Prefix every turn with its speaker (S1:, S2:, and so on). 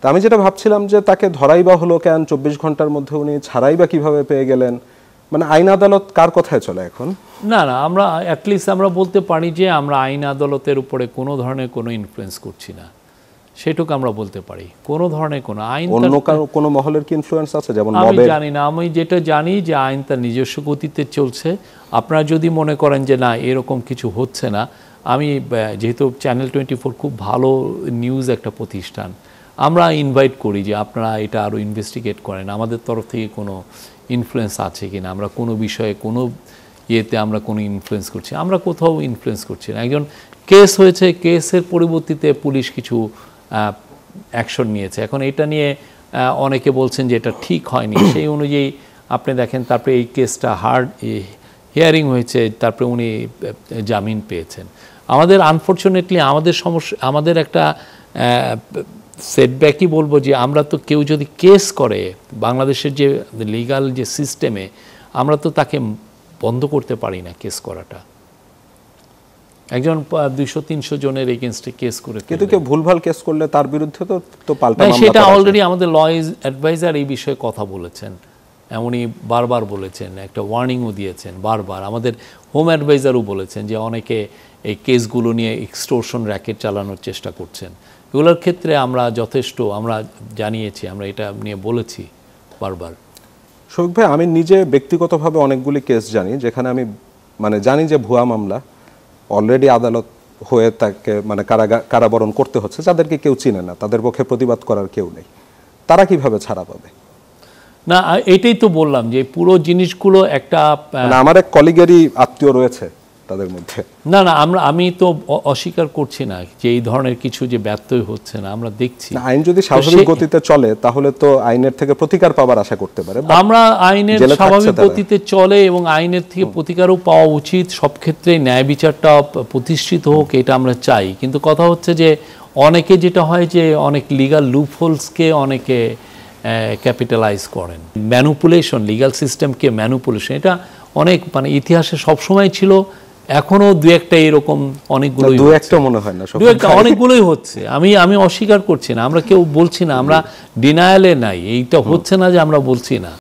S1: তা আমি যেটা ভাবছিলাম যে তাকে ধরাই বা হলো কেন, 24 ঘন্টার মধ্যে উনি ছাড়াই বা কিভাবে পেয়ে গেলেন? মানে আইন আদালত কার কথায় চলে এখন?
S2: না না, আমরা অ্যাটলিস্ট আমরা বলতে পারি যে আমরা আইন আদালতের উপরে কোনো ধরনের কোনো ইনফ্লুয়েন্স করছি না, সেটুকু আমরা বলতে পারি। কোনো ধরনের কোনো আইন,
S1: অন্য কোনো মহলের কি ইনফ্লুয়েন্স আছে? যেমন
S2: আমি জানি না, আমি যেটা জানি যে আইন তার নিজস্ব গতিতে চলছে। আপনারা যদি মনে করেন যে না এরকম কিছু হচ্ছে না, আমি যেহেতু চ্যানেল 24 খুব ভালো নিউজ একটা প্রতিষ্ঠান, আমরা ইনভাইট করি যে আপনারা এটা আরও ইনভেস্টিগেট করেন, আমাদের তরফ থেকে কোনো ইনফ্লুয়েন্স আছে কি না, আমরা কোনো বিষয়ে কোনো ইয়েতে আমরা কোনো ইনফ্লুয়েন্স করছি, আমরা কোথাও ইনফ্লুয়েন্স করছি না। একজন কেস হয়েছে, কেসের পরিবর্তিতে পুলিশ কিছু অ্যাকশন নিয়েছে। এখন এটা নিয়ে অনেকে বলছেন যে এটা ঠিক হয়নি, সেই অনুযায়ী আপনি দেখেন তারপরে এই কেসটা হিয়ারিং হয়েছে, তারপরে উনি জামিন পেয়েছেন। আমাদের আনফর্চুনেটলি আমাদের সমস্যা, আমাদের একটা সেটব্যাকই বলবো যে আমরা তো কেউ যদি কেস করে বাংলাদেশের যে লিগাল যে সিস্টেমে, আমরা তো তাকে বন্ধ করতে পারি না কেস করাটা। একজন 200-300 জনের এগেইনস্টে কেস করে,
S1: কিন্তু কেউ ভুলভাল কেস করলে তার বিরুদ্ধে তো পাল্টা মামলা,
S2: সেটা অলরেডি আমাদের ল অ্যাডভাইজার এই বিষয়ে কথা বলেছেন, উনি বারবার বলেছেন, একটা ওয়ার্নিংও দিয়েছেন বারবার। আমাদের হোম অ্যাডভাইজারও বলেছেন যে অনেকে এই কেসগুলো নিয়ে এক্সটোরশন র্যাকেট চালানোর চেষ্টা করছেন। এগুলোর ক্ষেত্রে আমরা যথেষ্ট আমরা জানিয়েছি, আমরা এটা নিয়ে বলেছি বারবার।
S1: শফিক ভাই, আমি নিজে ব্যক্তিগতভাবে অনেকগুলি কেস জানি যেখানে আমি মানে জানি যে ভুয়া মামলা, অলরেডি আদালত হয়ে তাকে মানে কারাবরণ করতে হচ্ছে, যাদেরকে কেউ চিনে না, তাদের পক্ষে প্রতিবাদ করার কেউ নেই, তারা কিভাবে ছাড়া পাবে?
S2: না এটাই তো বললাম যে পুরো জিনিসগুলো একটা
S1: আমার এক কলিগেরই আত্মীয় রয়েছে তাদের মধ্যে।
S2: না না, আমি তো অস্বীকার করছি না যে এই ধরনের কিছু যে ব্যত্যয় হচ্ছে না, আমরা দেখছি।
S1: আইন যদি স্বাভাবিক গতিতে চলে তাহলে তো আইনের থেকে প্রতিকার পাওয়ার আশা করতে পারে।
S2: আমরা আইনের স্বাভাবিক গতিতে চলে এবং আইনের থেকে প্রতিকারও পাওয়া উচিত, সব ক্ষেত্রে ন্যায় বিচারটা প্রতিষ্ঠিত হোক, এটা আমরা চাই। কিন্তু কথা হচ্ছে যে অনেকে যেটা হয় যে অনেক লিগাল লুপহোলসকে অনেকে ক্যাপিটালাইজ করেন, ম্যানুপুলেশন, লিগাল সিস্টেমকে ম্যানুপুলেশন, এটা অনেক মানে ইতিহাসে সবসময় ছিল, এখনো দু একটা এরকম অনেকগুলোই,
S1: দু একটা মনে হয় না,
S2: দু একটা অনেকগুলোই হচ্ছে। আমি অস্বীকার করছি না, আমরা কেউ বলছি না, আমরা ডিনায়ালে নাই, এইটা হচ্ছে না যে আমরা বলছি না।